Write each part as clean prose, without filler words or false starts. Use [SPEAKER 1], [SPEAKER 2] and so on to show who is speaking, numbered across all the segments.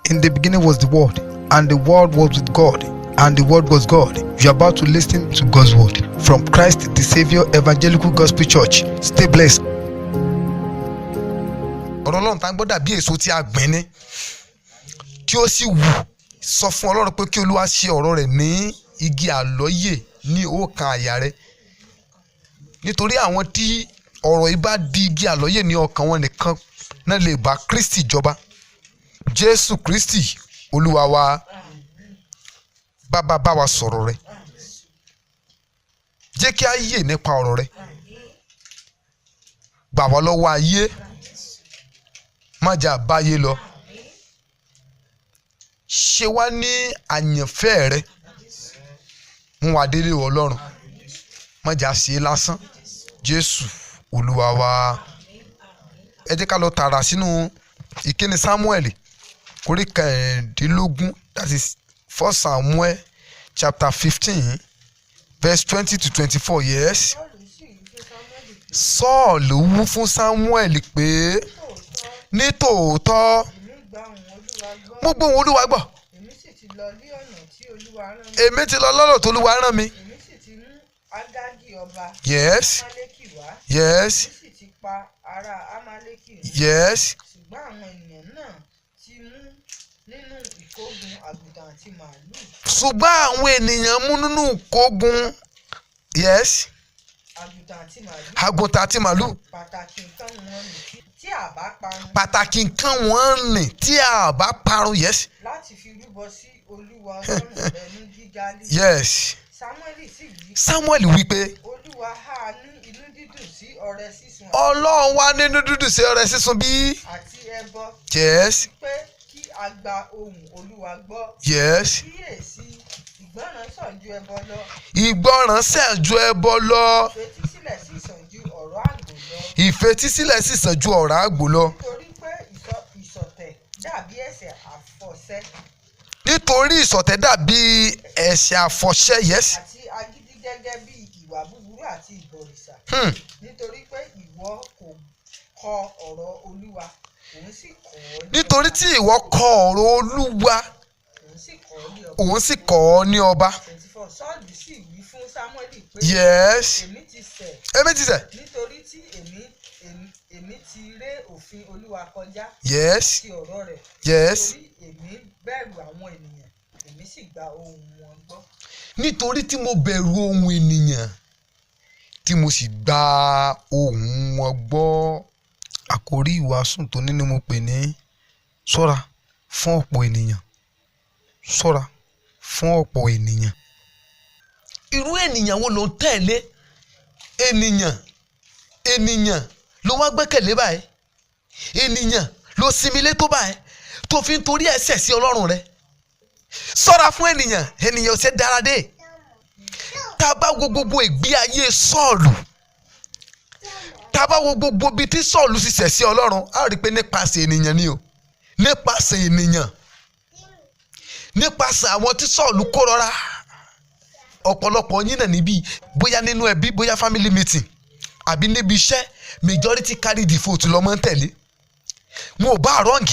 [SPEAKER 1] In the beginning was the Word, and the Word was with God, and the Word was God. You are about to listen to God's Word from Christ the Savior Evangelical Gospel Church. Stay blessed. ọ̀rọ̀ Ọlọ́run tá ń gbọ́ dàbí èso tí a gbìn ní tí ó sì wù. Sọ fún Ọlọ́run pé kí Olúwa ṣe ọ̀rọ̀ rẹ̀ ní igi àlọ́yè ní ọkàn àyà rẹ̀. Nítorí àwọn tí ọ̀rọ̀ yìí bá di igi àlọ́yè ní ọkàn wọn nìkan náà lè bá Kristi jọba. Jésù Kristi Olúwa wa, Bàbá bá wa sọ̀rọ̀ rẹ̀. Jẹ́ kí a yè nípa ọ̀rọ̀ rẹ̀. Gbà wá lọ́wọ́ ayé. Má jà báyé lọ. Ṣe wá ní àyànfẹ́ rẹ̀. Mú wa délé Ọlọ́run. Má jà ṣe lásán. Jésù Olúwa wa. Ẹ jẹ́ ká lọ tààrà sínú ìkíni Sámúẹ́lì orí kẹrìndínlógún, that is 1 Samuel chapter 15 verse 20 to 24. Yes. Sọ́ọ̀lù wú fún Sámúẹ́lì pé ní tòótọ́ mo gbọ́ ohùn Olúwa gbọ́. Èmi ti lọ lọ́nà tí Olúwa rán mi. Èmi sì ti mú Ágágì ọba Amálẹ́kì wá. Yes. Èmi sì ti pa ará Amálẹ́kì run. Yes. Ṣùgbọ́n àwọn ènìyàn náà ti mú nínú ìkógun àgùntàn àti màálù. Ṣùgbọ́n àwọn ènìyàn mú nínú ìkógun. Yes. Àgùntàn àti màálù. Pàtàkì nǹkan wọn nì tí a bá parun. Pàtàkì nǹkan wọn nì tí a bá parun. Yes. Láti fi rúbọ sí Olúwa Ọlọ́run rẹ ní Gígálì. Yes. Sámúẹ́lì wí pé Olúwa há ní inú dídùn sí ọrẹ sísun. Ọlọ́run wá nínú dídùn sí ọrẹ sísun bí. Àti ẹbọ. Yes. Pé kí a gba ohùn Olúwa gbọ́. Yes. Kíyèsí ìgbọràn sàn ju ẹbọ lọ. Ìgbọràn sàn ju ẹbọ lọ. Ìfetísílẹ̀ sì sàn ju ọ̀rọ̀ àgbò lọ. Ìfetísílẹ̀ sì sàn ju ọ̀rọ̀ àgbò lọ. Nítorí pé ìṣọ̀tẹ̀ dàbí ẹ̀ṣẹ̀ àfọ̀ṣẹ. Nítorí ìṣọ̀tẹ̀ dàbí ẹ̀ṣẹ̀ àfọ̀ṣẹ. Yes. Àti agídí gẹ́gẹ́ bí ìwà búburú àti ìbọ̀rìṣà. Nítorí pé ìwọ kò kọ ọ̀rọ̀ Olúwa, òun sì kọ̀ ọ́ ní ọba. Nítorí tí ìwọ kọ ọ̀rọ̀ Olúwa, òun sì kọ̀ ọ́ ní ọba. Sọ́ọ̀lù sì wí fún Sámúẹ́lì pé yes. Èmi ti ṣẹ̀. Nítorí tí èmi ti ré òfin Olúwa kọjá. Yes. Ti ọ̀rọ̀ rẹ̀. Yes. Nítorí èmi bẹ̀rù àwọn ènìyàn, èmi sì gba ohùn wọn gbọ́. Nítorí tí mo bẹ̀rù ohùn ènìyàn, tí mo sì gba ohùn wọn gbọ́. Àkòrí ìwàásù tó ní ni mo pè ní ṣọ́ra fún ọ̀pọ̀ ènìyàn. Ṣọ́ra fún ọ̀pọ̀ ènìyàn. Irú ènìyàn wo ló ń tẹ̀lé? Ènìyàn ló wá gbẹ́kẹ̀lé báyìí. Ènìyàn ló sinmi lé tó báyìí tó fi ń torí ẹ̀ṣẹ̀ sí Ọlọ́run rẹ̀. Ṣọ́ra fún ènìyàn. Ènìyàn ò ṣe dára dé. Tá a bá wo gbogbo ìgbé ayé Sọ́ọ̀lù, tá a bá wo gbogbo ibi tí Sọ́ọ̀lù sì ṣẹ̀ sí Ọlọ́run, a rí i pé nípasẹ̀ ènìyàn ni o. Nípasẹ̀ ènìyàn. Nípasẹ̀ àwọn tí Sọ́ọ̀lù kó rọra. Ọ̀pọ̀lọpọ̀ yín náà níbí, bóyá nínú ẹbí, bóyá family meeting àbí níbi iṣẹ́, majority carry the vote lọ́mọ ń tẹ̀lé. Wọn ò bá wrong,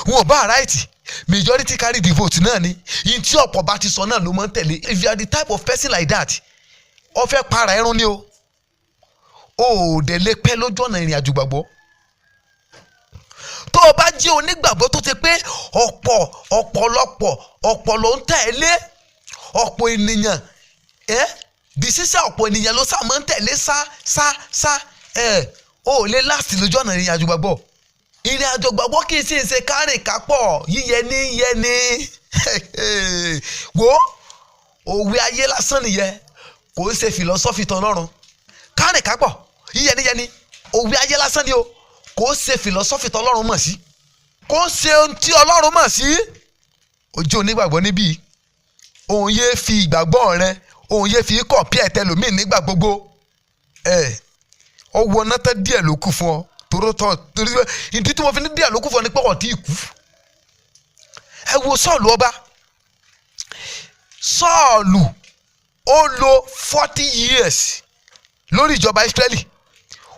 [SPEAKER 1] wọn ò bá right, majority carry the vote náà ni. Yín tí ọ̀pọ̀ bá ti sọ náà ló mọ́ ń tẹ̀lé. If you are the type of person like that, ó fẹ́ para ẹrun ni o. O ò dẹ̀ lè pẹ́ lójú ọ̀nà ìrìn àjò gbàgbọ́. Tó o bá jẹ́ onígbàgbọ́ tó ti pé ọ̀pọ̀ ló ń tẹ̀lé. Ọ̀pọ̀ ènìyàn, decision ọ̀pọ̀ ènìyàn ló sá máa ń tẹ̀lé sá. O ò lè last lójú ọ̀nà ìrìn àjò gbàgbọ́. Ìrìn àjò gbàgbọ́ kì í sì ṣe kárìn kápọ̀ yíyẹni. Wo òwe ayé lásán nìyẹn, kò ń ṣe philosophy tán lọ́run. Kárìn kápọ̀ yíyẹni òwe ayé lásán ni o, kò ń ṣe philosophy tán lọ́run mọ̀ sí. Kò ń ṣe ohun tí Ọlọ́run mọ̀ sí. Ojú onígbàgbọ́ níbí. Òun yé fi ìgbàgbọ́ rẹ, òun yé fi compare tẹlòmíì nígbà gbogbo. Ọwọ́ náà tẹ́ díẹ̀ ló kù fún ọ. Torí ìdí tí mo fi ní díẹ̀ ló kù fún ọ ni pé ọ̀tí ìkú. Ẹ wo Sọ́ọ̀lù ọba. Sọ́ọ̀lù ó lò 40 years lórí ìjọba Ísírẹ́lì.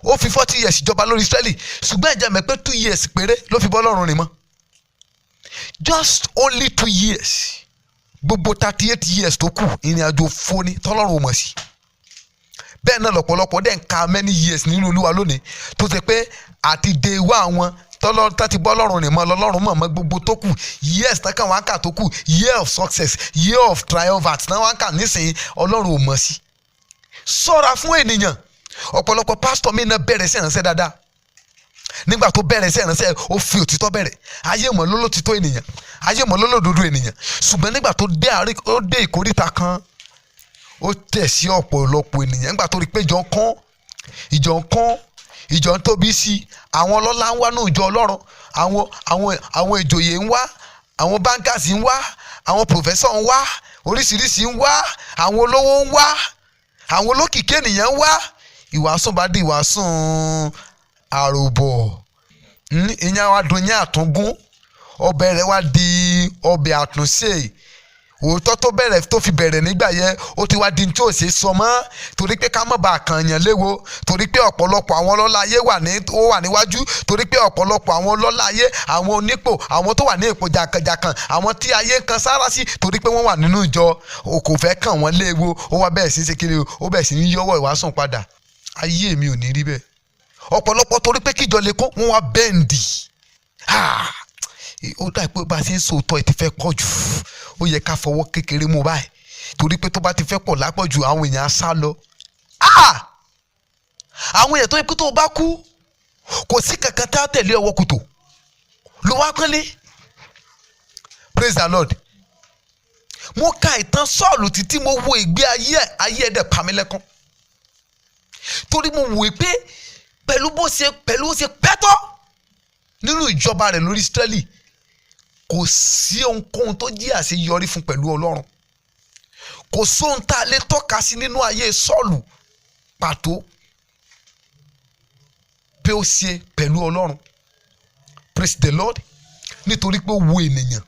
[SPEAKER 1] Ó fi 40 years jọba lórí Ísírẹ́lì. Ṣùgbọ́n ẹ jẹ́ mọ̀ pé 2 years péré ló fi bọ́ lọ́run rìn mọ́.
[SPEAKER 2] just only 2 years gbogbo 38 years tó kù ìrìn àjò foni tọ́lọ́run ò mọ̀ sí. Bẹ́ẹ̀ náà lọ́pọ̀lọpọ̀ dẹ̀ ń ka many years nínú Olúwa lónìí tó ṣe pé àti day one wọn tọ́lọ́run tá ti bọ́ lọ́rùn rìn mọ́ lọ́lọ́run mọ̀ gbogbo tó kù years tán kàn wá kà tó kù year of success year of triumphant tán wá kà nísìnyí Ọlọ́run ò mọ̀ sí. Ṣọ́ra fún ènìyàn. Ọ̀pọ̀lọpọ̀ pásítọ̀ mi náà bẹ̀rẹ̀ sí ìránṣẹ́ dáadáa. Nígbà tó bẹ̀rẹ̀ sí ìránṣẹ́ ó fi òtítọ́ bẹ̀rẹ̀ ayé mọ̀ lólótítọ́ ènìyàn ayé mọ̀ lólódodo ènìyàn ṣùgbọ́n nígbà tó dé ìkóríta kan ó tẹ̀ sí ọ̀pọ̀lọpọ̀ ènìyàn nígbà tó rí pé ìjọ ń tóbi sí àwọn ọlọ́lá ń wá ní ìjọ Ọlọ́run àwọn ìjòyè ń wá àwọn bankers ń wá àwọn professor ń wá oríṣiríṣi ń wá àwọn olówó ń wá àwọn olókìkí ènìyàn ń wá ìwàásùn bá di ìwàásùn àròbọ̀ ìyẹn wá dùn yẹn àtúngún ọbẹ̀ rẹ̀ wá di ọbẹ̀ àtúnṣe òótọ́ tó fi bẹ̀rẹ̀ nígbà yẹn ó ti wá di tí ò ṣe sọ mọ́ torí pé ká má bàa kàn yàn léwo torí pé ọ̀pọ̀lọpọ̀ àwọn ọlọ́lá ayé wà níwájú torí pé ọ̀pọ̀lọpọ̀ àwọn ọlọ́lá ayé àwọn onípò àwọn tó wà ní ipò jàǹkànjàǹkàn àwọn tí ayé kan sára sí torí pé wọ́n wà nínú ìjọ kò fẹ́ kàn wọ́n léwo ó wá bẹ̀rẹ̀ sí ṣe kiri ó bẹ̀rẹ̀ sí ní yọwọ́ ìwàásùn padà ayé mi ò ní rí bẹ́ẹ̀. Ọ̀pọ̀lọpọ̀ torí pé kíjọ lè kó wọn wá bẹ́ǹdì ó dà pé bá a ṣe ń sòótọ́ ẹ ti fẹ́ pọ̀ jù ó yẹ ká fọwọ́ kékeré mú báyìí torí pé tó bá ti fẹ́ pọ̀ lápọ̀jù àwọn èèyàn á sá lọ. Àwọn èèyàn tó yẹ pé tó bá kú kò sí kankan tá a tẹ̀lé ọwọ́ kùtò ló wá kánlé. Praise the Lord. Mo ka ìtàn Sọ́ọ̀lù títí mo wo ìgbé ayé ẹ̀dẹ̀ pamílẹ́kún torí mo wò pé pẹ̀lú bó ṣe pẹ́tọ́ nínú ìjọba rẹ̀ lórí Ísírẹ́lì kò sí ohunkóhun tó jí àṣeyọrí fún pẹ̀lú Ọlọ́run kò sóhun tá a lè tọ́ka sí nínú ayé Sọ́ọ̀lù pàtó pé ó ṣe pẹ̀lú Ọlọ́run. Praise the Lord. Nítorí pé ó wo ènìyàn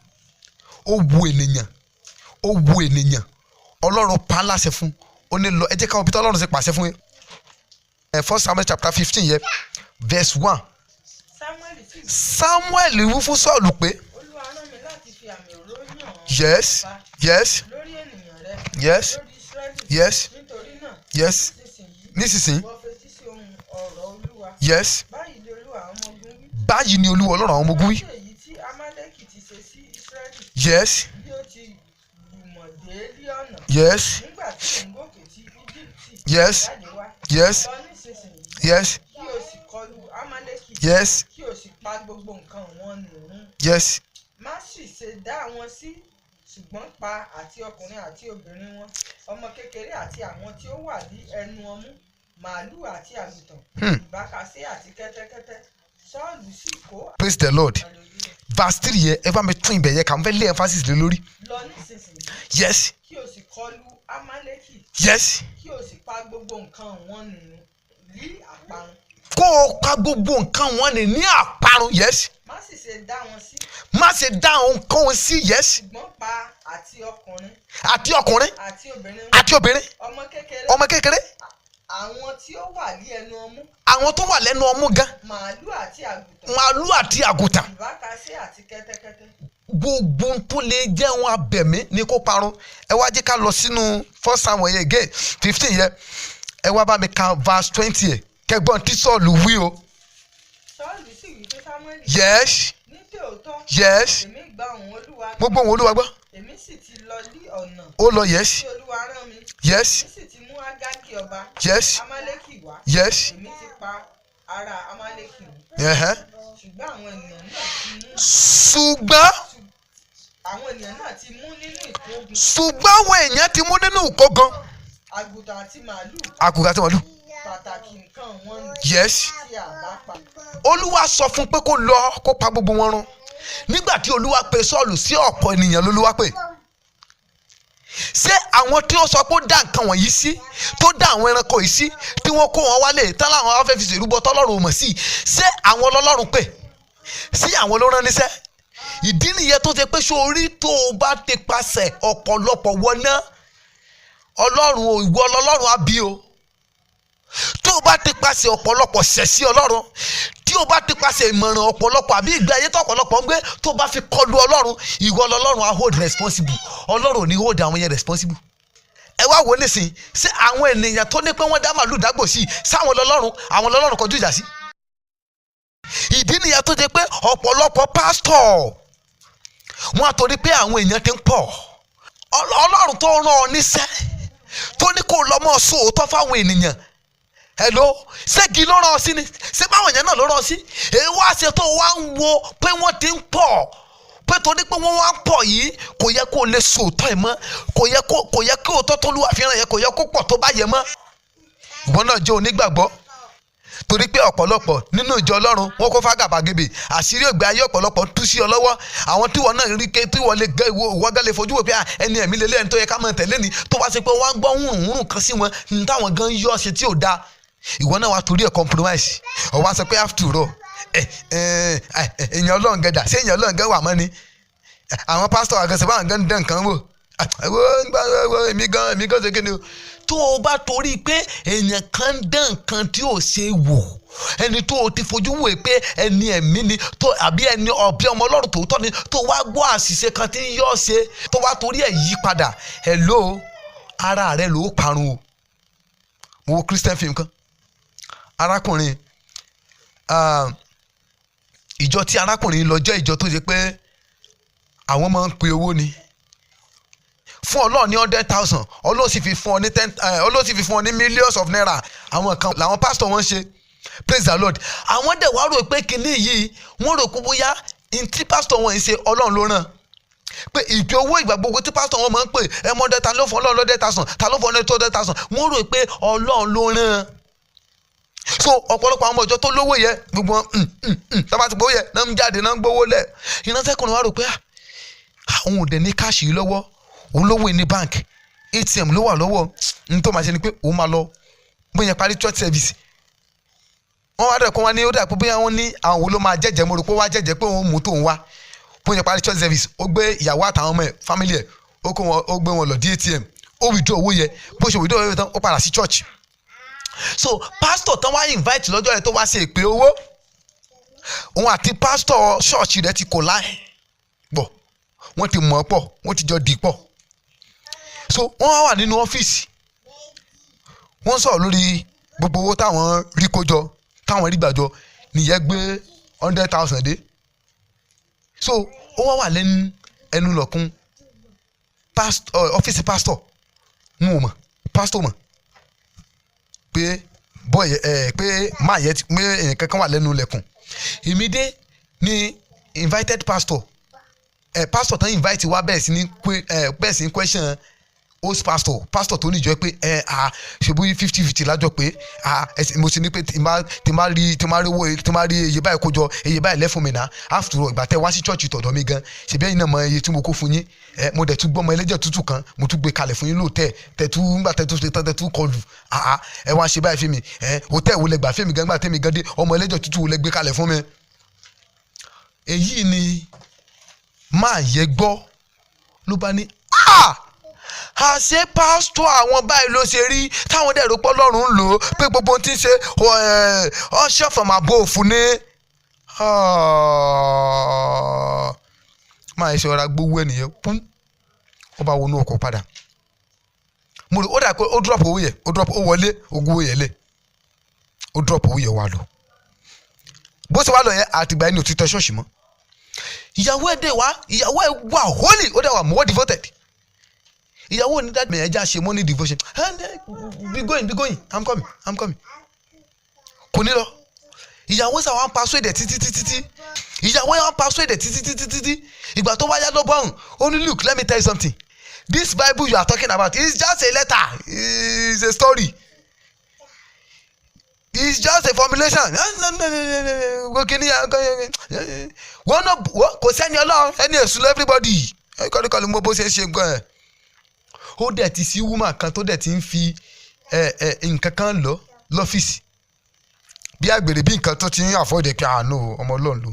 [SPEAKER 2] Ọlọ́run pa á láṣẹ fún ó ní lọ ẹ jẹ́ káwọn bí Ọlọ́run ṣe pàṣẹ fún yẹn. 1 Samuel chapter 15 yẹn verse 1. Samuel wí fún Sọ́ọ̀lù pé
[SPEAKER 1] Olúwa rán mi láti fi àmì òróró yàn ọ́
[SPEAKER 2] lórí
[SPEAKER 1] ènìyàn rẹ lórí Ísírẹ́lì nítorí náà
[SPEAKER 2] nísinsìnyí
[SPEAKER 1] wọ́n fetí sí ohùn ọ̀rọ̀ Olúwa
[SPEAKER 2] báyìí ni Olúwa Ọlọ́run àwọn ọmọ ogun wí.
[SPEAKER 1] èyí tí Amálẹ́kì ti ṣe sí Ísírẹ́lì bí ó ti lùmọ̀ dé lí ọ̀nà nígbà tí òun gòkè tí Íjíbítì jáde wá lọ nísinsìnyí kí o sì kọlù Amálẹ́kì kí o sì pa gbogbo nǹkan wọn nìrun má sì ṣe dá wọn sí ṣùgbọ́n pa àti ọkùnrin àti obìnrin wọn ọmọ kékeré àti àwọn tí ó wà ní ẹnu ọmú màálù àti àgùntàn ìbákasẹ àti kẹ́tẹ́kẹ́tẹ́. Sọ́ọ̀lù sì kó.
[SPEAKER 2] Praise the Lord. Verse 3 yẹ ẹ bá mi tún ibẹ̀ yẹ kà ń fẹ́ lé emphasis lé lórí.
[SPEAKER 1] lọ nísinsìnyí. kí o sì kọlù Amálẹ́kì. kí o sì pa gbogbo nǹkan wọn nínú ní àparun.
[SPEAKER 2] kó o pa gbogbo nǹkan wọn ní àparun.
[SPEAKER 1] má sì ṣe dá wọn sí.
[SPEAKER 2] má ṣe dá nǹkan wọn sí.
[SPEAKER 1] ṣùgbọ́n pa àti ọkùnrin.
[SPEAKER 2] àti obìnrin. ọmọ kékeré.
[SPEAKER 1] àwọn tí ó wà ní ẹnu ọmú.
[SPEAKER 2] àwọn tó wà lẹ́nu ọmú gan.
[SPEAKER 1] màálù àti
[SPEAKER 2] àgùntàn.
[SPEAKER 1] ìbákasẹ àti kẹ́tẹ́kẹ́tẹ́.
[SPEAKER 2] gbogbo tó lè jẹ́ wọn abẹ̀mí ni kó parun. ẹ wá jẹ́ ká lọ sínú 1 Samuel again 15 yẹ ẹ wá bá mi ka verse 20 yẹ kẹgbọ́n tí Sọ́ọ̀lù wí o.
[SPEAKER 1] Sọ́ọ̀lù sì wí fún Sámúẹ́lì. ní tòótọ́. èmi gba ohùn Olúwa.
[SPEAKER 2] mo gbọ́ ohùn Olúwa gbọ́.
[SPEAKER 1] èmi sì ti lọ ní ọ̀nà.
[SPEAKER 2] ó lọ
[SPEAKER 1] tí Olúwa rán mi. èmi sì ti mú Ágágì ọba. Amálẹ́kì wá. èmi ti pa ará Amálẹ́kì run. ṣùgbọ́n àwọn ènìyàn náà ti mú. àwọn ènìyàn náà ti mú nínú ìkógun.
[SPEAKER 2] ṣùgbọ́n àwọn èèyàn ti mú nínú ìkógun.
[SPEAKER 1] àgùntàn àti màálù. pàtàkì nǹkan wọn ni. tí a bá pa.
[SPEAKER 2] Olúwa sọ fún pé kó lọ kó pa gbogbo wọn run. nígbà tí Olúwa pe Sọ́ọ̀lù sí ọ̀pọ̀ ènìyàn lÓlúwa pè. ṣé àwọn tí ó sọ pé ó dá nǹkan wọ̀nyí sí tó dá àwọn ẹranko yìí sí tí wọ́n kó wọn wálé tán láwọn wá fẹ́ fi ṣèrúbọ tọ́lọ́run ò mọ̀ sí ṣé àwọn lọ́lọ́run pè sí àwọn ló rán níṣẹ́. ìdí nìyẹn tó ṣe pé sórí tó o bá ti pasẹ̀ ọ̀pọ̀lọpọ̀ wọná Ọlọ́run ìwọ lọ́lọ́run á bí o tó o bá ti pasẹ̀ ọ̀pọ̀lọpọ̀ ṣẹ̀ sí Ọlọ́run tí tí o bá ti pàṣẹ ìmọ̀ràn ọ̀pọ̀lọpọ̀ àbí ìgbé ayé tó ọ̀pọ̀lọpọ̀ ń gbé tó bá fi kọlu ọlọ́run, ìwọ lọ́lọ́run á hold responsible. Ọlọ́run ò ní hold àwọn yẹn responsible. Ẹ wá wò nísìn, ṣé àwọn ènìyàn tó ní pé wọ́n dá màlúù dágbò sí sáwọn lọ́lọ́run, àwọn lọ́lọ́run kọjú ìjà sí? Ìdí nìyẹn tó jẹ́ pé ọ̀pọ̀lọpọ̀ pásítọ̀ wọn àtòrí pé àwọn èèyàn ti ń pọ̀. Ọlọ́run tó rán ọ níṣẹ́ tó ní kó lọ mọ́ sóòótọ́ fáwọn ènìyàn, hello, ṣégi ló rán ọ sí ni? ṣé báwọn èèyàn náà ló rán ọ sí? èyí wá ṣe tó wá ń wo pé wọ́n ti ń pọ̀, pé torí pé wọ́n wá ń pọ̀ yìí kò yẹ kó lè sòótọ́ ẹ̀ mọ́, kò yẹ kí òótọ́ tó lúwa fìràn yẹn kò yẹ kó pọ̀ tó bá yẹ mọ́. Ìwọ náà jẹ́ onígbàgbọ́, torí pé ọ̀pọ̀lọpọ̀ nínú ìjọ Ọlọ́run wọn kó fágàbàgebè, àṣírí ògbé ayé ọ̀pọ̀lọpọ̀ tú sí ọ lọ́wọ́. àwọn tí wọn náà rí ké tí wọn lè gẹ ìwọ gán lè fojú wò pé ẹni ẹ̀mí lélẹ̀ ẹni tó yẹ ká máa tẹ̀lé ni, tó bá ṣe pé wọ́n á gbọ́ hùrùn kan sí wọn ní táwọn gan yọ ṣe tí ò dáa. Ìwọ náà wá torí ẹ̀ compromise, ó wá sọ pé after all èèyàn Ọlọ́run gẹ̀dà, ṣé èèyàn Ọlọ́run gẹ̀ wà mọ́ ni? àwọn pásítọ̀ àgẹ́sẹ̀ báwọn gan dán nǹkan wò, èmi gan ṣe kí ni o. tó o bá torí pé èèyàn kan dán nǹkan tí ò ṣe wò, ẹni tó o ti fojú wò pé ẹni ẹ̀mí ni tó àbí ẹni ọ̀bí ọmọ Ọlọ́run tòótọ́ ni, tó wá gbọ́ àṣìṣe kan tí ń yọ́ ṣe, tó wá torí ẹ̀ yí padà, hello, ara rẹ ló parun o. mo wo Christian film kan, arákùnrin ìjọ tí arákùnrin lọ jẹ́ ìjọ tó ṣe pé àwọn máa ń pe owó ni fún Ọlọ́run ní 100,000, Ọlọ́run sì fi fún ọ ní Ọlọ́run sì fi fún ọ ní millions of naira. àwọn kan làwọn pásítọ̀ wọn ṣe, praise the Lord. àwọn dẹ̀ wá rò pé kinní yìí wọ́n rò pé bóyá tí pásítọ̀ wọn ń ṣe Ọlọ́run ló rán, pé ìpè owó ìgbà gbogbo tí pásítọ̀ wọn máa ń pè mọ́dẹ́ ta ló fún Ọlọ́run 100,000, ta ló fún Ọlọ́run 200,000, wọ́n rò pé Ọlọ́run ló rán. so ọ̀pọ̀lọpọ̀ àwọn ọmọ ìjọ tó lówó yẹ gbogbo tọ́ba ti gbówó yẹ náà ń jáde náà ń gbówó lẹ̀. ìránṣẹ́kùnrin wa rò pé àwọn òde ní káàṣì lọ́wọ́, òun lówó ní bank, ATM ló wà lọ́wọ́, ní tó máa ṣe ni pé òun máa lọ bóyá parí church service. wọ́n wá dẹ̀ kó wá ní ó dà pé bóyá wọ́n ní àwọn wo ló máa jẹ́jẹ́, mo rò pé wá jẹ́jẹ́ pé òun mú tóun wá bóyá parí church service. ó gbé ìyàwó àtàwọn ọmọ ẹ̀ family ẹ̀ ó gbé wọn lọ dé ATM, ó withdraw owó yẹ, bó ṣe withdraw owó yẹ tán ó padà sí church. so pastor tán wá invite lọ́jọ́ yẹn tó wá ṣe ìpè owó, òun àti pastor church rẹ̀ ti kò láì pọ̀, wọ́n ti mọ̀ ọ́ pọ̀, wọ́n ti jọ dì pọ̀. so wọ́n wà nínú ọ́fíìsì, wọ́n sọ̀rọ̀ lórí gbogbo owó táwọn rí kójọ táwọn rí gbàjọ, nìyẹn gbé 100,000 dé. so ó wà lẹ́nu ẹnu lọ́kùn ọ́fíìsì pastor, n ò mọ̀ pastor mọ̀ pé pé máa yẹ pé èèyàn kankan wà lẹ́nu lẹ́kùn. èmi dé ní invited pastor, pastor tán invite wá bẹ́ẹ̀ sí ní question host pastor tó níjọ́ pé ṣebú 50-50 lájọ pé mo sì ní pé tí máa rí iye báyìí kójọ iye báyìí lẹ́fún mi náà. after all ìgbà tẹ́ wá sí church tọ̀dọ̀ mi gan, ṣebí ẹ̀yin náà mọ iye tí mo kó fún yín, mo dẹ̀ tún gbọ́ ọmọ ẹlẹ́jẹ̀ tútù kan mo tún gbé kalẹ̀ fún yín lóòótẹ́ tẹ̀tú kọlù ẹ wá ṣe báyìí fún mi, hòtẹ́ẹ̀ wo lẹ gbà fún mi gan gbà tẹ́mi gan dé, ọmọ ẹlẹ́jẹ̀ tútù wo lẹ gbé kalẹ̀ fún mi. èyí ni máa yẹ gbọ́ ló bá ní àṣé pásítọ̀ àwọn báyìí ló ṣe rí, táwọn dẹ̀ rò pé Ọlọ́run ń lò ó, pé gbogbo ohun tí ń ṣe ọ̀ṣẹ́ from above ni. máa ṣe ọ̀rá gbówó ènìyàn pún, ó bá wọnú ọkọ̀ padà. mo rò ó dà pé ó drop owó yẹ, ó wọlé ogún owó yẹ lẹ̀, ó drop owó yẹ wà lọ. bó ṣe wá lọ yẹn àtìgbà ẹni ò ti tẹ ṣọ́ọ̀ṣì mọ́. ìyàwó ẹ̀ wà holy, ó dẹ̀ wà more devoted. ìyàwó ní dad mẹ̀yẹ́jà ṣe morning devotion, be going I'm coming. kò ní lọ. ìyàwó sà wọn persuade títí ìyàwó yẹn wọn persuade títí ìgbà tó wáyá ló bọ́hùn ó ní look let me tell you something, this Bible you are talking about is just a letter, is a story, it's just a formulation. kò sẹ́ni Ọlọ́run ẹni èṣù lọ everybody kọ́ni mo bó ṣe ń ṣe gan ẹ̀. ó dẹ̀ ti sí woman kan tó dẹ̀ ti ń fi nǹkan kan lọ lọ́fíìsì bí àgbèrè bí nǹkan tó ti ń àfọ́dẹ̀ pé àánú ọmọ Ọlọ́run ló.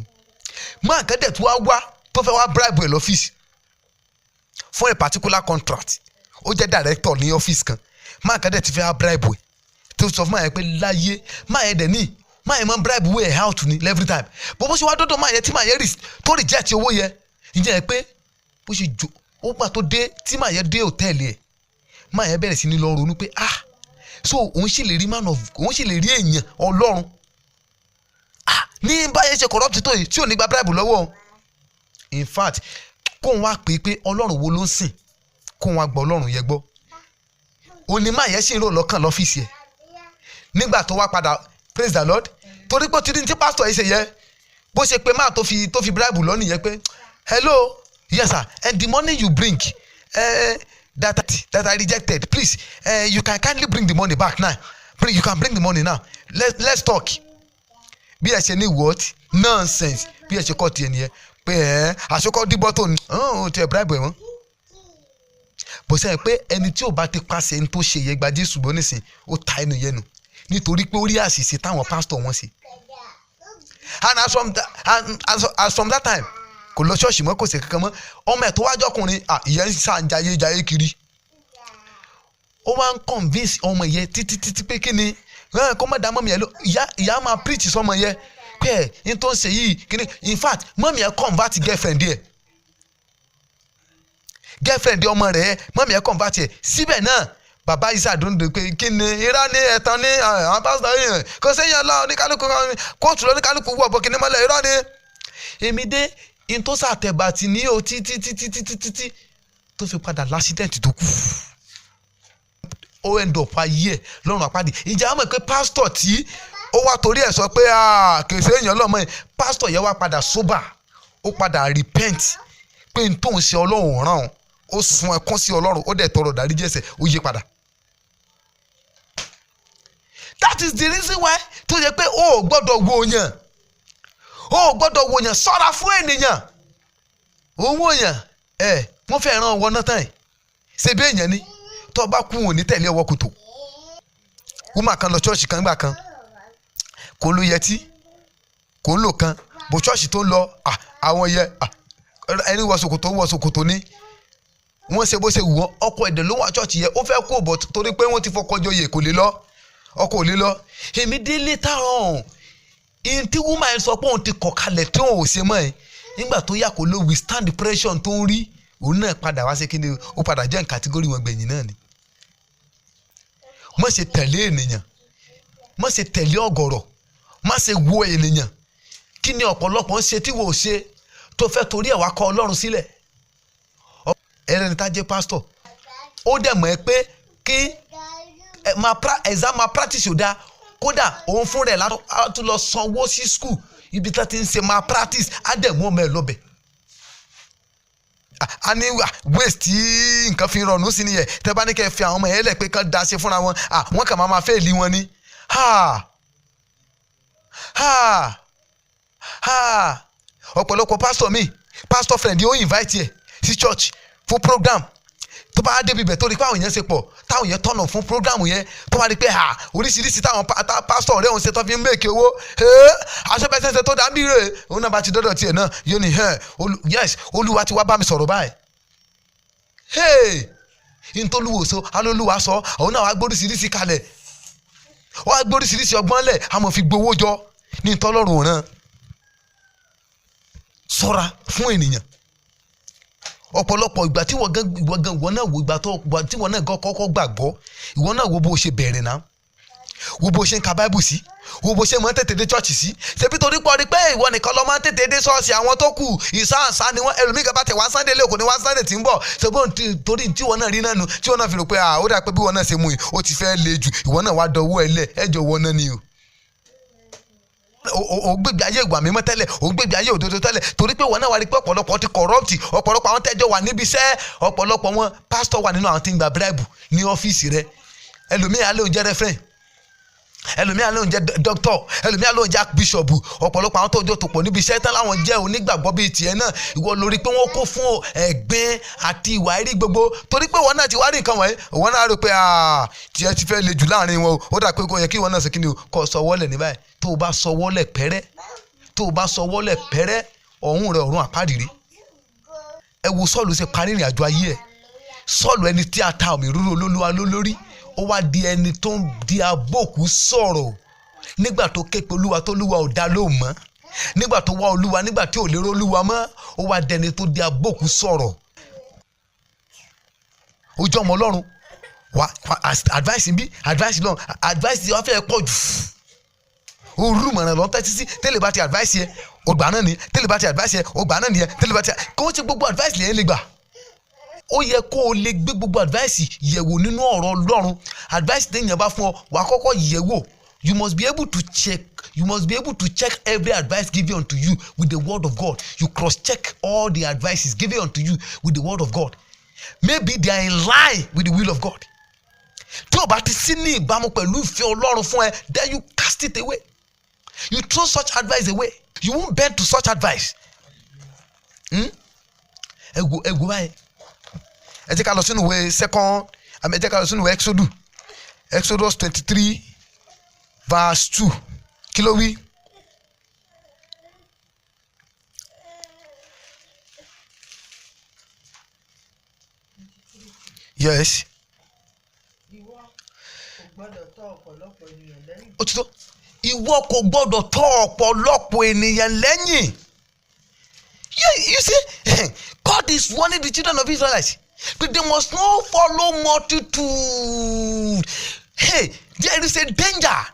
[SPEAKER 2] máa nǹkan dẹ̀ tó wá tó fẹ́ wá bribe ẹ̀ lọ́fíìsì fún a particular contract, ó jẹ́ director ní ọ́fíìsì kan. máa nǹkan dẹ̀ ti fẹ́ wá bribe ẹ̀ tó sọ fún máa yẹn pé láyé máa yẹn dẹ̀ ní máa yẹ mọ́ bribe way out ni every time bó ṣe wá dọ́dọ̀ máa yẹ tí máa yẹ tó reject owó yẹ ǹjẹ́ ẹ pé bó ṣe jò ó gbà tó dé tí máa yẹ dé hòtẹ́ẹ̀lì ẹ̀ máa yẹ bẹ̀rẹ̀ sí ní lọ ronú pé so òun sì lè rí òun sì lè rí èèyàn Ọlọ́run ní báyẹn ṣe corrupt tó yìí tí ò ní gba bribe lọ́wọ́ in fact kóun wá pé Ọlọ́run wo ló ń sìn kóun wá gbọ́ Ọlọ́run yẹ gbọ́ òní máa yẹ sì ń rò lọ́kàn lọ́fíìsì ẹ̀ nígbà tó wá padà praise the Lord torí pé tí ní pastor yìí ṣe yẹ bó ṣe pé máa tó fi bribe lọ nìyẹn pé hello yes sir and the money you bring that I rejected please you can kindly bring the money back now you can bring the money now let's talk bí ẹ ṣe ní what nonsense bí ẹ ṣe kọ́ tiẹ̀ nìyẹn pé àṣekọ́ dìbò tó ní tiẹ̀ bribe wọn bó ṣe pé ẹni tí ò bá ti pàṣẹ ẹni tó ṣe yẹ gba Jésù bọ́ nísìn ó ta ẹnu yẹn nù nítorí pé ó rí àṣìṣe táwọn pastor wọn ṣe and as from that time kò lọ ṣọ́ọ̀ṣì mọ́ kò ṣe kankan mọ́ ọmọ ẹ̀ tó wájọ́ ọkùnrin ìyẹn ń sá jayé kiri ó wá ń convince ọmọ yẹn títí pé kí ni kó má dá mọ́mí yẹn lọ ìyá máa preach sọmọ yẹn pé n tó ń ṣe yìí kí ni in fact mọ́mí yẹn convert girlfriend ọmọ rẹ̀ mọ́mí yẹn convert ẹ̀ síbẹ̀ náà bàbá isa dundun pé kí ni irá ní ẹ̀tàn ní àwọn pásítọ̀ yìí kò séyàn lọ oníkálukú kóòtù lọ oníkálukú wọ̀ bọ̀ kí ni mọ́lẹ̀ irá ní èmi dé in tó sàtẹ̀bà tì ní o títí tó fi padà lásídẹ̀ntì tó kù ó end up ayé ẹ̀ lọ́rùn àpáàdì ìjà àmọ́ pé pásítọ̀ tí ó wá torí ẹ̀ sọ pé kèsè èèyàn lọ́mọ ẹ̀ pásítọ̀ yẹn wá padà sober ó padà repent pé n tó ń ṣe Ọlọ́run ràn ó sun ẹkún sí Ọlọ́run ó dẹ̀ tọrọ dáríjì ẹ̀ṣẹ̀ ó yí padà. That is the reason why tó yẹ pé ó gbọ́dọ̀ wo yàn ṣọ́ra fún ènìyàn owó yàn wọ́n fẹ́ ràn wọ́n náà tán ṣe bí èèyàn ni tó bá kú òní tẹ̀lé ọwọ́ kòtò woman kan lọ ṣọ́ọ̀ṣì kan nígbà kan kò lo yẹtí kò ń lò kan bó ṣọ́ọ̀ṣì tó ń lọ àwọn yẹ ẹni wọ ṣòkòtò ní wọ́n ṣe bó ṣe wù wọ́n ọkọ ẹ̀dẹ̀ ló wà ṣọ́ọ̀ṣì yẹ ó fẹ́ kó bọ̀ torí pé wọ́n ti fọkọ joyè kò lè lọ ọkọ ò lè lọ èmi délé táwọn in tí woman yẹn sọ pé òun ti kọ̀ kalẹ̀ tí òun ò ṣe mọ́ ẹ̀ nígbà tó yà kó ló withstand the pressure tó ń rí òun náà padà wá sí kí ni ó padà jẹ́ kàtígórì wọn gbẹ̀yìn náà ni. má ṣe tẹ̀lé ènìyàn má ṣe tẹ̀lé ọ̀gọ̀rọ̀ má ṣe wo ènìyàn kí ni ọ̀pọ̀lọpọ̀ ń ṣe tí wò ó ṣe tó fẹ́ torí ẹ̀ wá kọ̀ Ọlọ́run sílẹ̀. ẹ̀rẹ́ni tá jẹ́ pásítọ̀ ó dẹ̀ mọ̀ ẹ́ pé kí exam máa practice ò dáa kódà òun fún rẹ̀ látún lọ sanwó sí school ibi tá ti ń ṣe máa practice á dẹ̀ mú ọmọ ẹ̀ lọ́bẹ̀. a ní waste tí nǹkan fi rọrùn sí nìyẹn tẹ́ bá ní kẹ́ fi àwọn ọmọ yẹn lẹ̀ pé kán da ṣe fúnra wọn wọ́n kàn máa fẹ́ lé wọn ni. ọ̀pọ̀lọpọ̀ pastor friend yóò invite ẹ̀ sí church fún program tó bá débi bẹ̀ tó rí pé àwọn èèyàn ṣe pọ̀ táwọn èèyàn tọ̀nà fún programu yẹn tó bá rí pé oríṣiríṣi táwọn pásítọ̀ ọ̀rẹ́ òun ṣe tó fi ń mèkì owó aṣọ́pẹ́sẹ̀ṣẹ̀ tó dábì rè òun náà bá ti dọ́dọ̀ tiẹ̀ náà yóò ní yes Olúwa ti wá bá mi sọ̀rọ̀ báyìí ntòlúwo so alólùwà sọ òun náà wá gbóríṣiríṣi kalẹ̀ wá gbóríṣiríṣi ọgbọ́n lẹ̀ àmọ́ fi gbowó jọ ní ntọ́lọ́run òun ṣọ́ra fún ènìyàn ọ̀pọ̀lọpọ̀ ìgbà tí ìwọ náà wo ìgbà tí ìwọ náà kọ́kọ́ gbàgbọ́ ìwọ náà wo bó ṣe bẹ̀rẹ̀ náà wo bó ṣe ń ka báíbù sí wo bó ṣe máa ń tètè dé chọ́ọ̀chì sí ṣebí torí pọ̀ rí pé ìwọ nìkan ló máa ń tètè dé ṣọ́ọ̀ṣì àwọn tó kù ìsáǹsá ni wọ́n ẹlòmíì kan bá tẹ̀ wá Sunday lé òkò ní wá Sunday tí ń bọ̀ ṣùgbọ́n torí tí ìwọ náà rí náà nu tí ìwọ náà fi rò pé ó dà pé bí ìwọ náà ṣe mú yìí ó ti fẹ́ le jù ìwọ náà wá dọwọ́ ẹ lẹ̀ ẹjọ́ wọ náà ni o gbégbé ayé ìwà mímọ́ tẹ́lẹ̀ o gbégbé ayé òdodo tẹ́lẹ̀ torí pé wọn náà wá rí pé ọ̀pọ̀lọpọ̀ ti corrupt ọ̀pọ̀lọpọ̀ àwọn tẹ́jọ́ wà níbi iṣẹ́ ọ̀pọ̀lọpọ̀ wọn pásítọ̀ wà nínú àwọn tí ń gba bribe ní ọ́fíìsì rẹ ẹlòmíà lóun jẹ́ referent ẹlòmíà lóun jẹ́ doctor ẹlòmíà lóun jẹ́ bishop ọ̀pọ̀lọpọ̀ àwọn tó jọ tó pọ̀ níbi iṣẹ́ tán láwọn jẹ́ onígbàgbọ́ bíi tiẹ̀ náà ìwọ lórí pé wọ́n kó fún ẹ̀gbin àti ìwà ẹ̀rí gbogbo torí pé wọn náà ti wá rí nǹkan wọ̀nyí wọn náà rò pé tiẹ̀ ti fẹ́ le jù láàrin wọn ó dà pé kò yẹ kí wọn náà ṣe kí ni kò sọ wọlé ní báyìí tó o bá sọ wọlé pẹ́rẹ́ ọ̀hún rẹ̀ ọ̀run àpáàdìrí ẹ wo Sọ́ọ̀lù ṣe parí ìrìn àjò ayé ẹ̀ Sọ́ọ̀lù ẹni tí a ta omi rúró Olúwa lórí ó wá di ẹni tó ń di abókù sọ̀rọ̀ nígbà tó ké pe Olúwa tó Olúwa ò dá lóhùn mọ́, nígbà tó wá Olúwa nígbà tí ò lè rí Olúwa mọ́, ó wá dẹni tó di abókù sọ̀rọ̀. Ojú ọmọ Ọlọ́run wá advice bí advice lọ advice yìí wá fẹ́ pọ̀ jù. Orú mọ̀ràn lọ́n tẹ́tí sí tẹ́lẹ̀ bá ti advice yẹ ọgbà náà ni, tẹ́lẹ̀ bá ti advice yẹ ọgbà náà nìyẹn, tẹ́lẹ̀ bá ti kó ti gbogbo advice lẹ́yìn lè gbà. Ó yẹ kó o lè gbé gbogbo advice yẹ̀wò nínú ọ̀rọ̀ Ọlọ́run. Advice téèyàn bá fún ọ wàá kọ́kọ́ yẹ̀wò. You must be able to check every advice given unto you with the word of God. You cross-check all the advices given unto you with the word of God. Maybe they are in line with the will of God. Tí o bá ti sí ní ìbámu pẹ̀lú ìfẹ́ Ọlọ́run fún ẹ, then you cast it away. You throw such advice away. You won't bend to such advice. Ego báyìí. Ẹ jẹ́ ká lọ sínú ìwé ẹ jẹ́ ká lọ sínú ìwé Exodus 23 verse 2. Kí ló wí? Yes. Òtítọ́. Ìwọ kò gbọ́dọ̀ tọ̀ ọ̀pọ̀lọpọ̀ ènìyàn lẹ́yìn. You see, God is warning the children of Israelites, but they must not follow multitude. Hey, there is a danger.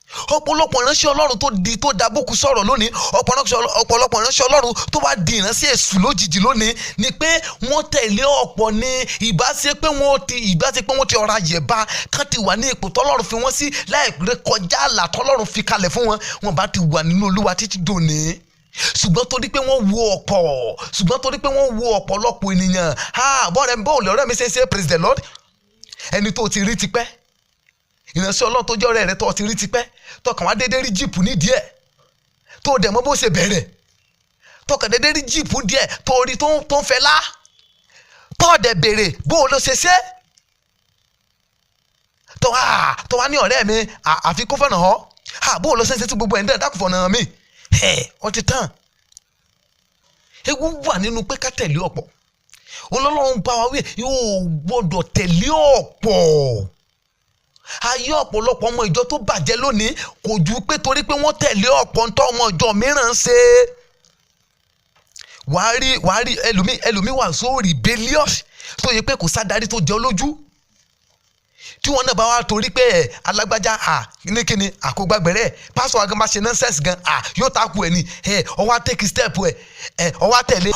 [SPEAKER 2] Ọ̀pọ̀lọpọ̀ ìránṣẹ́ Ọlọ́run tó dàbùkù sọ̀rọ̀ lónìí, ọ̀pọ̀lọpọ̀ ìránṣẹ́ Ọlọ́run tó wá di ìránṣẹ́ èṣù lójijì lónìí ni pé wọ́n tẹ̀lé ọ̀pọ̀ ní ìbáṣe pé wọ́n ti ọ̀rọ̀ àyẹ̀bá kán ti wà ní ipò tọ́lọ́run fi wọ́n sí láì rékọjá àlà tọ́lọ́run fi kalẹ̀ fún wọn, wọ́n bá ti wà nínú Olúwa títí dòní. Ṣùgbọ́n torí pé wọ́n wo ọ̀pọ̀lọpọ̀ ènìyàn, ọ̀rẹ́ mi ṣe praise the Lord, ẹni tó ti rí tipẹ́, ìránṣẹ́ Ọlọ́run tó jẹ́ ọ̀rẹ́ rẹ tó ti rí tipẹ́, tọkàn wá dédé rí jíìpù nídìí ẹ̀ tó dẹ̀ mọ́ bó ṣe bẹ̀rẹ̀, tọkàn dédé rí jíìpù díẹ̀ tó rí tó ń fẹ́ lá, tó dẹ̀ béèrè bó ló ṣe ṣe, tó wá ní ọ̀rẹ́ mi àfi kó fọ̀nà hàn, bó ló ṣe ṣe tí gbogbo ẹ̀ ń dẹ̀ dákùn fọ̀nà mi, wọ́n ti tán. Ewu wà nínú pé ká tẹ̀lé ọ̀pọ̀. Ọlọ́run bá wa wí yóò gbọ́dọ̀ tẹ̀lé ọ̀pọ̀. Ayé ọ̀pọ̀lọpọ̀ ọmọ ìjọ tó bàjẹ́ lónìí kò ju pé torí pé wọ́n tẹ̀lé ọ̀pọ̀ ń tọ́ ọmọ ìjọ mìíràn ṣe. Wàá rí ẹlòmíì wà so rebellious tó yẹ pé kò sádarí tó jẹ́ olójú. Tí wọ́n náà bá wá torí pé alágbájá ní kíni àkógbàgbẹ̀rẹ̀ pásọ̀ agan bá ṣe nonsense gan yóò takú ẹ̀ ní ọwá take step ẹ̀ ọwá tẹ̀lé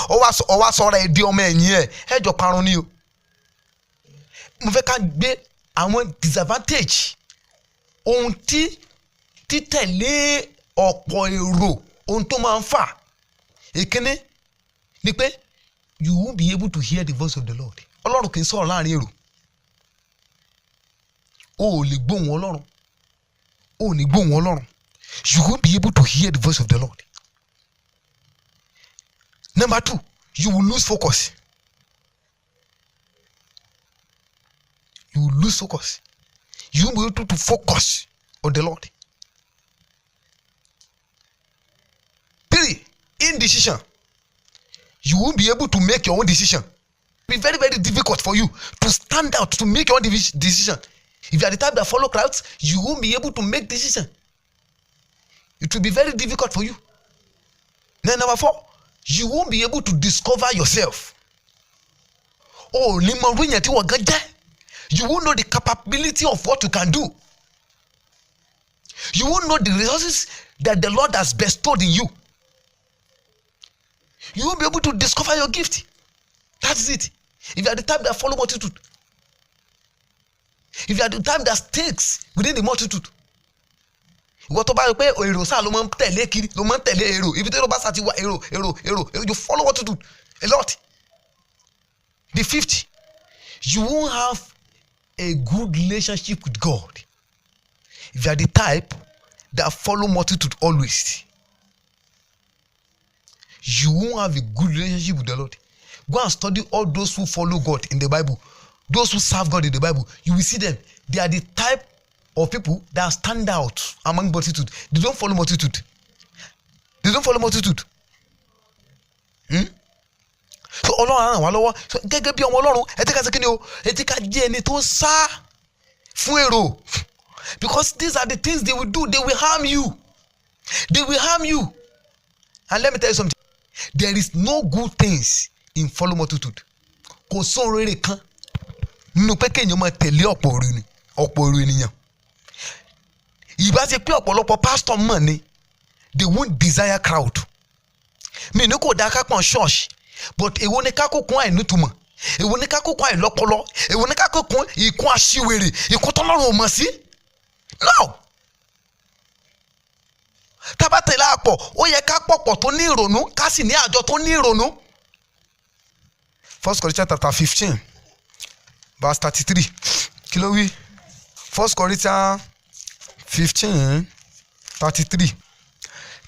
[SPEAKER 2] ọwá sọ̀rọ̀ ẹ̀ di ọmọ ẹ̀yìn ẹ̀ jọ parun ni o. Mo fẹ́ ká gbé àwọn disadvantage ohun tí títẹ̀lé ọ̀pọ̀ èrò ohun tó máa ń fà. Èkíní ni pé you won't be able to hear the voice of the Lord. Ọlọ́run kì í sọ̀rọ̀ láàrin èrò. O ò lè gbóhùn Ọlọ́run. O ò ní gbóhùn Ọlọ́run. You won't be able to hear the voice of the Lord. Number 2, you will lose focus. You will lose focus. You won't be able to focus on the Lord. 3, indecision. You won't be able to make your own decision. It will be very, very difficult for you to stand out, to make your own decision. If you are the type that follow crowds, you won't be able to make decision. It will be very difficult for you. Then number 4, you won't be able to discover yourself. Oh, you won't know the capability of what you can do. You won't know the resources that the Lord has bestowed in you. You won't be able to discover your gift. That is it. If you are the type that follow multitude, if you are the type that sticks within the multitude, ìwọ tó bá rí pé èrò sáà ló máa ń tẹ̀lé kiri, ló máa ń tẹ̀lé èrò, ibi tó bá sá ti wá èrò, you follow multitude a lot. The 5th, you won't have a good relationship with God. If you are the type that follow multitude always, you won't have a good relationship with the Lord. Go and study all those who follow God in the Bible. Those who serve God in the Bible, you will see them. They are the type of people that stand out among multitude. They don't follow multitude. They don't follow multitude. So Ọlọ́run ràn wá lọ́wọ́. So gẹ́gẹ́ bí ọmọ Ọlọ́run, ẹ jẹ́ ká ṣe kíni o? Ẹ jẹ́ ká jẹ́ ẹni tó sá fún èrò. Because these are the things they will do. They will harm you. They will harm you. And let me tell you something. There is no good things in follow multitude. Kò sóhun rere kan nínú pé kéèyàn máa tẹ̀lé ọ̀pọ̀ èrò ènìyàn. Ìbá ṣe pé ọ̀pọ̀lọpọ̀ pastor mọ̀ ni, they won't desire crowd. Mi ní kò dá ká pọ̀n church, but èwo ni ká kókun àìnítumọ̀, èwo ni ká kókun àìlọ́pọlọ, èwo ni ká kókun ìkún aṣiwèrè, ìkún tọ́lọ́run ò mọ̀ sí. No. Tábà tẹ̀lé àpọ̀, ó yẹ ká pọ̀pọ̀ tó ní ìrònú, ká sì ní àjọ tó ní ìrònú. 1 Corinthians chapter 15 verse 33. Kí ló wí? 1 Corinthians 15 33.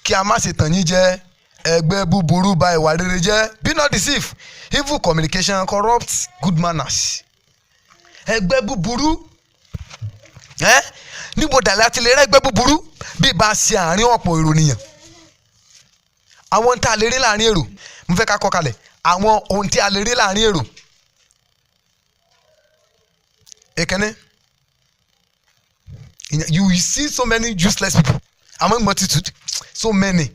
[SPEAKER 2] Kí a má ṣe tàn yín jẹ, ẹgbẹ́ búburú ba ìwà rere jẹ́. Be not deceived. Evil communication corrupts good manners. Ẹgbẹ́ búburú. Níbo dàlẹ́ àti lè rẹ́ ẹgbẹ́ búburú bí bá ṣe àárín ọ̀pọ̀ èrò nìyàn. Àwọn tá a lè rí láàrin èrò, mo fẹ́ ká kọ kalẹ̀. Àwọn ohun tí a lè rí láàrin èrò. Ekene, you see so many useless people among multitude. So many.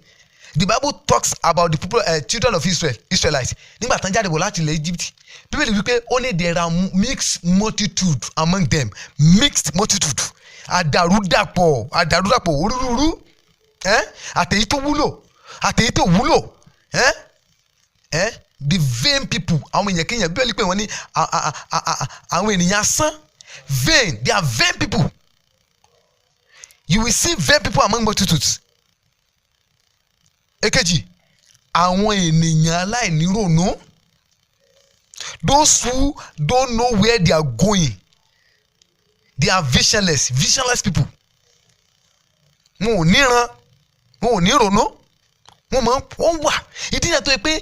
[SPEAKER 2] The Bible talks about the people, children of Israelites. Nígbà tán jáde bọ̀ láti ilẹ̀ Egypt. Bíbélì wípé only there are mixed multitude among them. Mixed multitude. Àdàrúdàpọ̀ orúurú. Àtèyí tó wúlò. Àtèyí tó wúlò. The vain people. Àwọn èèyàn kéèyàn bíbélì pé wọ́n ní àwọn ènìyàn asán. Vain. They are vain people. You will see vain people among multitudes. Èkejì, àwọn ènìyàn aláìnírònú. Those who don't know where they are going. They are visionless people. Wọn ò níran, wọn ò nírònú, wọ́n wà. Ìdí náà tó yẹ pé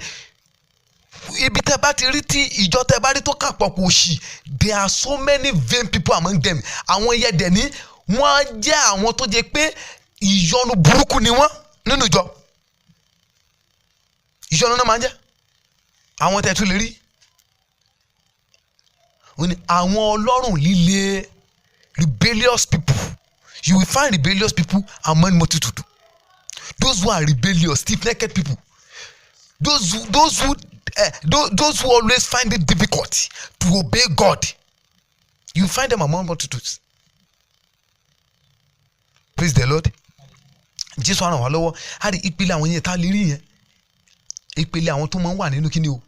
[SPEAKER 2] ibi tẹ́ bá ti rí tí ìjọ tẹ́ bá rí tó kà pọ̀ kò ṣì. There are so many vain people among them. Àwọn yẹn dẹ̀ ní wọ́n jẹ́ àwọn tó jẹ́ pé ìyọnu burúkú ni wọ́n nínú ìjọ. Ìyọnu náà máa ń jẹ́ àwọn tẹ́ tún lè rí. Àwọn ọlọ́rùn líle, rebellious people. You will find rebellious people among multitude. Those who are rebellious, stiff-necked people. Those who always find it difficult to obey God. You find them among multitudes. Praise the Lord. Jésù á ràn wá lọ́wọ́. A rí ìpele àwọn yẹn tá a lè rí yẹn. Ìpele àwọn tó máa ń wà nínú kíni o.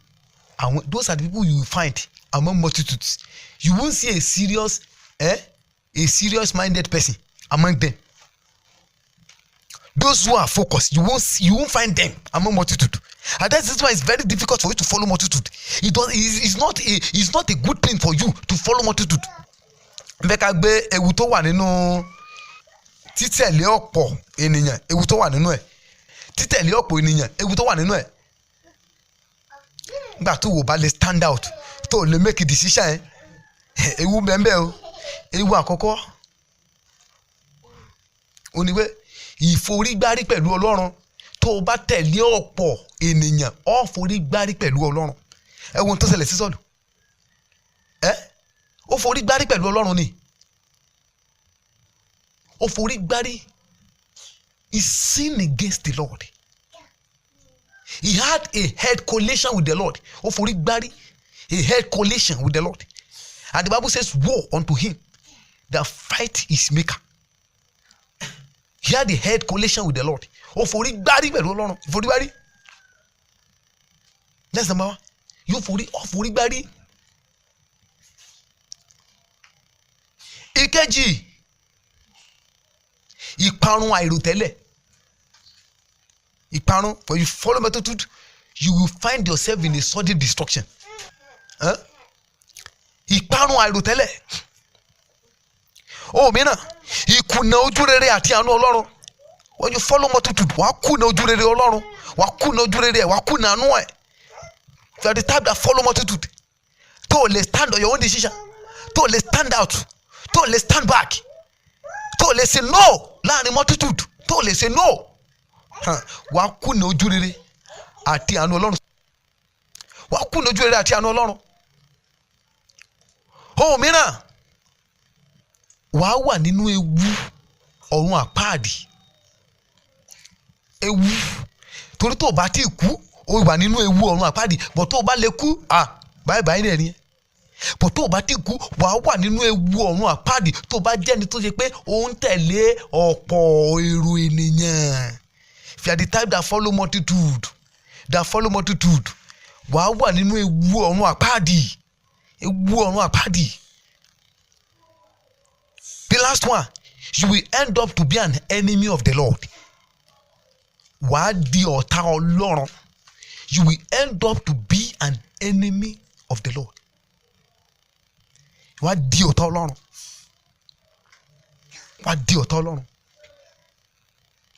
[SPEAKER 2] Those are the people you will find among multitudes. You won't see a serious-minded person among them. Those who are focused, you won't find them among multitude. And that's why it's very difficult for you to follow multitude. It's not a good thing for you to follow multitude. Bẹ́ẹ̀ ká gbé ewu tó wà nínú títẹ̀lé ọ̀pọ̀ ènìyàn, ewu tó wà nínú ẹ̀. Títẹ̀lé ọ̀pọ̀ ènìyàn, ewu tó wà nínú ẹ̀. Nígbà tó wò bá lè stand out, tó lè make a decision ewu bẹ́ẹ̀ o. Ewu àkọ́kọ́ ó ní pé ìforígbárí pẹ̀lú Ọlọ́run. Tó o bá tẹ̀lé ọ̀pọ̀ ènìyàn, ó forígbárí pẹ̀lú Ọlọ́run. Ẹ wo ohun tó ṣẹlẹ̀ sí Sọ́ọ̀lù. Ó forígbárí pẹ̀lú Ọlọ́run ni. Ó forígbárí. He sinned against the Lord. He had a head collision with the Lord. Ó forígbárí. A head collision with the Lord. And the Bible says, woe unto him that fight his maker. He had a head collision with the Lord. Ó forígbárí pẹ̀lú Ọlọ́run. Forígbárí. That's number one. Ó forígbárí. Ìkejì, ìparun àìròtẹ́lẹ̀. Ìparun, when you follow multitude, you will find yourself in a sudden destruction. Ìparun àìròtẹ́lẹ̀. Mìíràn, ìkùnà ojú rere àti àánú Ọlọ́run. When you follow multitude, wàá kùnà ojú rere Ọlọ́run, wàá kùnà ojú rere ẹ̀, wàá kùnà àánú ẹ̀. You are the type that follow multitude. Tó lè stand on your own decision. Tó lè stand out. Tó lè stand back. Tó lè say no láàrin multitude. Tó lè say no. Wàá kùnà ojú rere àti àánú Ọlọ́run. Wàá kùnà ojú rere àti àánú Ọlọ́run. Mìíràn, wàá wà nínú ewu ọ̀run àpáàdì. Ewu torí tó bá ti kú o wà nínú ewu ọ̀run àpáàdì, bọ̀ tó bá lè kú báyìí báyìí náà ni. Bọ̀ tó bá ti kú wàá wà nínú ewu ọ̀run àpáàdì tó bá jẹ́ ni tó ṣe pé ó ń tẹ̀lé ọ̀pọ̀ èrò ènìyàn. If you are the type that follow multitude, wàá wà nínú ewu ọ̀run àpáàdì. Ewu ọ̀run àpáàdì. The last one, you will end up to be an enemy of the Lord. Wàá di ọ̀tá Ọlọ́run. You will end up to be an enemy of the Lord. Wàá di ọ̀tá Ọlọ́run. Wàá di ọ̀tá Ọlọ́run.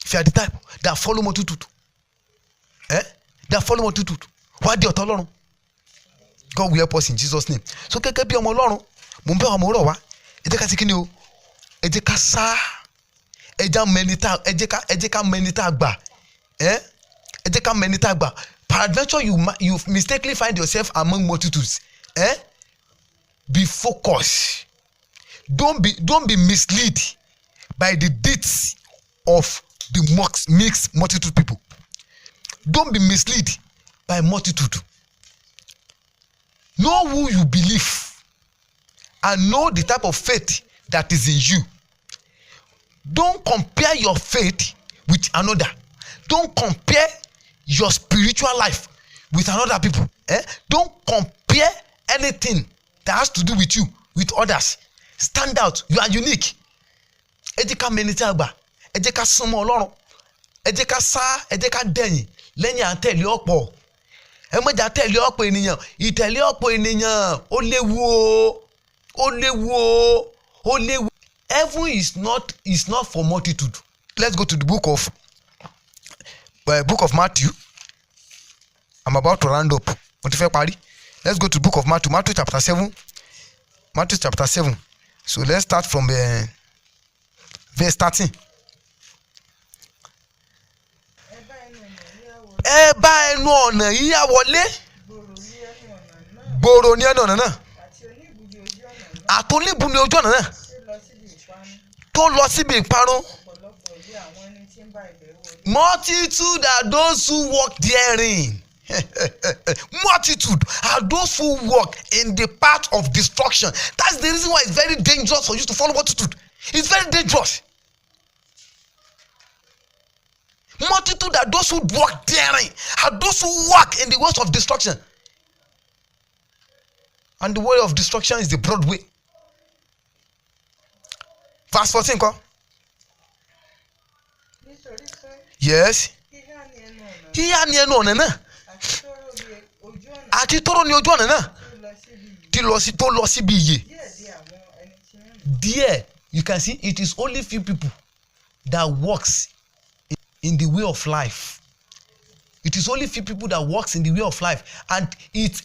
[SPEAKER 2] If you are the type that follow multitude, wàá di ọ̀tá Ọlọ́run. God will help us in Jesus' name. So gẹ́gẹ́ bí ọmọ Ọlọ́run, mo ń bẹ̀ wá mo rọ̀ wá. Ẹ jẹ́ ká sí kíni o. Ẹ jẹ́ ká sá. Ẹ jẹ́ ká mẹ́nita gbà. Ẹ jẹ́ ká mẹ́nita gbà. Peradventure you mistakenly find yourself among multitudes. Be focused. Don't be misled by the deeds of the mixed multitude people. Don't be misled by multitude. Know who you believe and know the type of faith that is in you. Don't compare your faith with another. Don't compare your spiritual life with another people. Don't compare anything that has to do with you with others. Stand out. You are unique. Ẹ jẹ́ ká mẹ́nita àgbà. Ẹ jẹ́ ká súnmọ́ Ọlọ́run. Ẹ jẹ́ ká sá. Ẹ jẹ́ ká dẹ̀yìn lẹ́yìn à ń tẹ̀lé ọ̀pọ̀. Ẹ má jà tẹ̀lé ọ̀pọ̀ ènìyàn. Ìtẹ̀lé ọ̀pọ̀ ènìyàn ó léwu o. Ó léwu o. Ó léwu. Heaven is not for multitude. Let's go to the book of Matthew. I'm about to round up. Mo ti fẹ́ parí. Let's go to the book of Matthew. Matthew chapter 7. So let's start from verse 13. Ẹ bá ẹnu ọ̀nà yíyá wọlé. Gbòòrò ní ẹnu ọ̀nà náà. Àtòníbù ní ojú ọ̀nà náà. Tó lọ síbi ìparun. Multitude are those who walk therein. Multitude are those who walk in the path of destruction. That's the reason why it's very dangerous for you to follow multitude. It's very dangerous. Multitude are those who walk therein, are those who walk in the ways of destruction. And the way of destruction is the broad way. Verse 14, come. Yes. Híhá ni ẹnu ọ̀nà náà. Àti tóró ni ojú ọ̀nà náà. Tó lọ síbi ìyè. There, you can see it is only few people that walks in the way of life. It is only few people that walks in the way of life, and it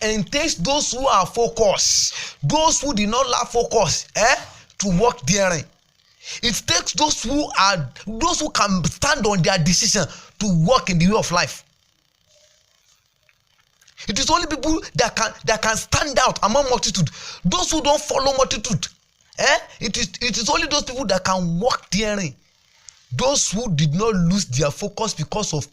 [SPEAKER 2] entails those who are focused, those who did not lack focus, to walk therein. It takes those who can stand on their decision to walk in the way of life. It is only people that can stand out among multitude. Those who don't follow multitude, it is only those people that can walk therein. Those who did not lose their focus because of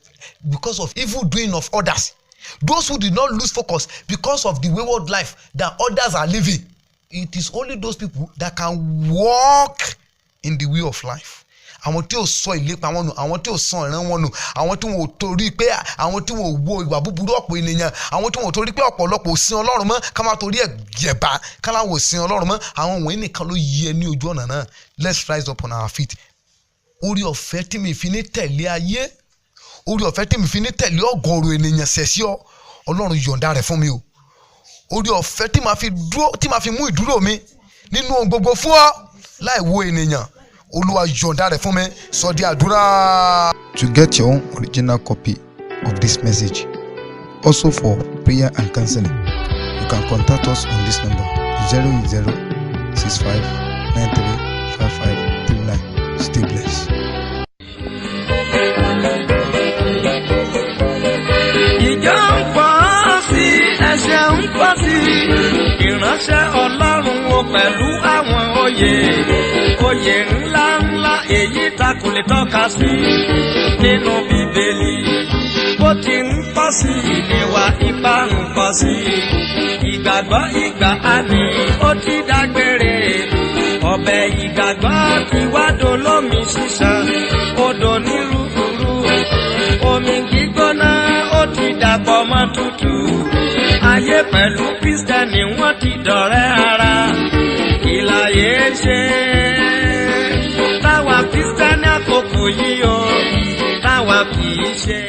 [SPEAKER 2] evil doing of others. Those who did not lose focus because of the wayward life that others are living. It is only those people that can walk in the way of life. Àwọn tí ò sọ ìlépa wọn nù, àwọn tí ò sọ ìran wọn nù, àwọn tí wọn ò torí pé àwọn tí wọn ò wo ìwà búburú ọ̀pọ̀ ènìyàn, àwọn tí wọn ò torí pé ọ̀pọ̀lọpọ̀ ò sin Ọlọ́run mọ́, ká máa torí ẹ̀ yẹ̀bá, ká láwọn ò sin Ọlọ́run mọ́, àwọn wọ̀nyí nìkan ló yẹ ní ojú ọ̀nà náà. Let's rise up on our feet. Orí ọ̀fẹ́ tí mi fi ní tẹ̀lé ayé, orí ọ̀fẹ́ tí mi fi ní tẹ̀lé ọ̀gọ̀rọ̀ ènìyàn ṣẹ̀ṣẹ̀ ọ, Ọlọ́run yọ̀ǹda rẹ̀ fún mi o. Orí ọ̀fẹ́ tí màá fi mú ìdúró mi nínú ohun gbogbo fún ọ láì wo ènìyàn. Olúwa yọ̀ǹda rẹ̀ fún mi, sọ di àdúrà. To get your own original copy of this message, also for prayer and counseling, you can contact us on this number 08065935539. Stay blessed. You don't fall, see,
[SPEAKER 3] gbọ́ sí ìránṣẹ́ Ọlọ́run o pẹ̀lú àwọn oyè ńláńlá èyí ta kò lè tọ́ka sí nínú Bíbélì. Bó ti ń pọ̀ sí ìníwà ipá ń pọ̀ sí ìgbàgbọ́ ìgbàanì ó ti dágbére. Ọbẹ̀ ìgbàgbọ́ ti wá dolómi ṣíṣàn odò nírúurú omi gbígbóná ó ti dàpọ̀ mọ́ tútù. Ayé pẹ̀lú Kristẹni wọ́n ti dọ̀rẹ́ ara. Kí láyé ṣe táwa Kristẹni àkókò yìí o táwa kì í ṣe.